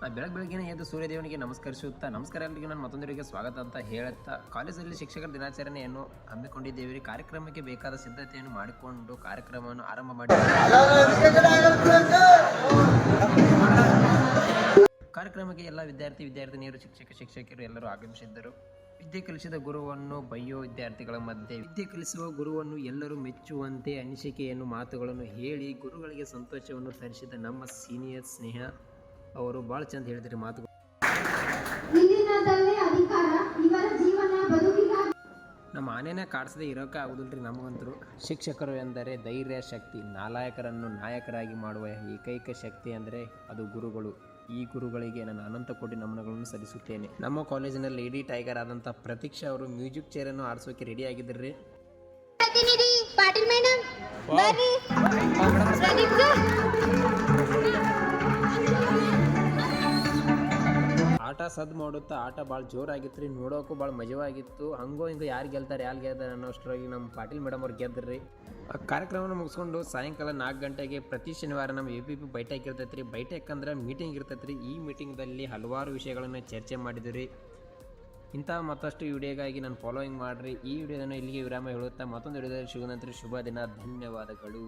ಬೆಳಗ್ಗೆನೇ ಎದ್ದು ಸೂರ್ಯದೇವನಿಗೆ ನಮಸ್ಕರಿಸುತ್ತಾ ನಮಸ್ಕಾರ ಎಲ್ಲರಿಗೂ ನಾನು ಮತ್ತೊಂದರಿಗೆ ಸ್ವಾಗತ ಅಂತ ಹೇಳುತ್ತಾ ಕಾಲೇಜಲ್ಲಿ ಶಿಕ್ಷಕರ ದಿನಾಚರಣೆಯನ್ನು ಹಮ್ಮಿಕೊಂಡಿದ್ದೇವೆ. ಕಾರ್ಯಕ್ರಮಕ್ಕೆ ಬೇಕಾದ ಸಿದ್ಧತೆಯನ್ನು ಮಾಡಿಕೊಂಡು ಕಾರ್ಯಕ್ರಮವನ್ನು ಆರಂಭ ಮಾಡಿ ಕಾರ್ಯಕ್ರಮಕ್ಕೆ ಎಲ್ಲ ವಿದ್ಯಾರ್ಥಿನಿಯರು ಶಿಕ್ಷಕರು ಎಲ್ಲರೂ ಆಗಮಿಸಿದ್ದರು. ವಿದ್ಯೆ ಕಲಿಸಿದ ಗುರುವನ್ನು ಬಯ್ಯೋ ವಿದ್ಯಾರ್ಥಿಗಳ ಮಧ್ಯೆ ವಿದ್ಯೆ ಕಲಿಸುವ ಗುರುವನ್ನು ಎಲ್ಲರೂ ಮೆಚ್ಚುವಂತೆ ಅನಿಸಿಕೆಯನ್ನು ಮಾತುಗಳನ್ನು ಹೇಳಿ ಗುರುಗಳಿಗೆ ಸಂತೋಷವನ್ನು ತರಿಸಿದ ನಮ್ಮ ಸೀನಿಯರ್ ಸ್ನೇಹ ಅವರು ಭಾಳ ಚಂದ ಹೇಳಿದ್ರಿ ಮಾತುಗಳು. ನಮ್ಮ ಆನೆನ ಕಾಡಿಸದೆ ಇರೋಕೆ ಆಗುದಿಲ್ರಿ ನಮಗಂತರು. ಶಿಕ್ಷಕರು ಎಂದರೆ ಧೈರ್ಯ ಶಕ್ತಿ, ನಾಲಾಯಕರನ್ನು ನಾಯಕರಾಗಿ ಮಾಡುವ ಏಕೈಕ ಶಕ್ತಿ ಅಂದರೆ ಅದು ಗುರುಗಳು. ಈ ಗುರುಗಳಿಗೆ ನಾನು ಅನಂತ ಕೋಟಿ ನಮನಗಳನ್ನು ಸಲ್ಲಿಸುತ್ತೇನೆ. ನಮ್ಮ ಕಾಲೇಜಿನ ಲೇಡಿ ಟೈಗರ್ ಆದಂಥ ಪ್ರತೀಕ್ಷಾ ಅವರು ಮ್ಯೂಸಿಕ್ ಚೇರನ್ನು ಆಡಿಸೋಕೆ ರೆಡಿ ಆಗಿದ್ರಿ. ಆಟ ಸದ್ ಮಾಡುತ್ತಾ ಆಟ ಭಾಳ ಜೋರಾಗಿತ್ತು ರೀ, ನೋಡೋಕ್ಕೂ ಭಾಳ ಮಜವಾಗಿತ್ತು. ಹಂಗೋ ಹಿಂಗೆ ಯಾರು ಗೆಲ್ತಾರೆ ಅನ್ನೋಷ್ಟರಾಗಿ ನಮ್ಮ ಪಾಟೀಲ್ ಮೇಡಮ್ ಅವ್ರು ಗೆದ್ರಿ. ಕಾರ್ಯಕ್ರಮವನ್ನು ಮುಗಿಸ್ಕೊಂಡು ಸಾಯಂಕಾಲ 4 ಗಂಟೆಗೆ ಪ್ರತಿ ಶನಿವಾರ ನಮ್ಮ APP ಬೈಟೆಕ್ ಇರ್ತೈತೆ ರೀ. ಬೈಟೆಕ್ ಅಂದ್ರೆ ಮೀಟಿಂಗ್ ಇರ್ತೈತೆ ರೀ. ಈ ಮೀಟಿಂಗ್ದಲ್ಲಿ ಹಲವಾರು ವಿಷಯಗಳನ್ನು ಚರ್ಚೆ ಮಾಡಿದ್ರಿ. ಇಂಥ ಮತ್ತಷ್ಟು ವಿಡಿಯೋಗಾಗಿ ನಾನು ಫಾಲೋಯಿಂಗ್ ಮಾಡಿರಿ. ಈ ವಿಡಿಯೋದನ್ನು ಇಲ್ಲಿಗೆ ವಿರಾಮ ಹೇಳುತ್ತಾ ಮತ್ತೊಂದು ವಿಡಿಯೋದಲ್ಲಿ ಸಿಗೋದಂತೆ. ಶುಭ ದಿನ, ಧನ್ಯವಾದಗಳು.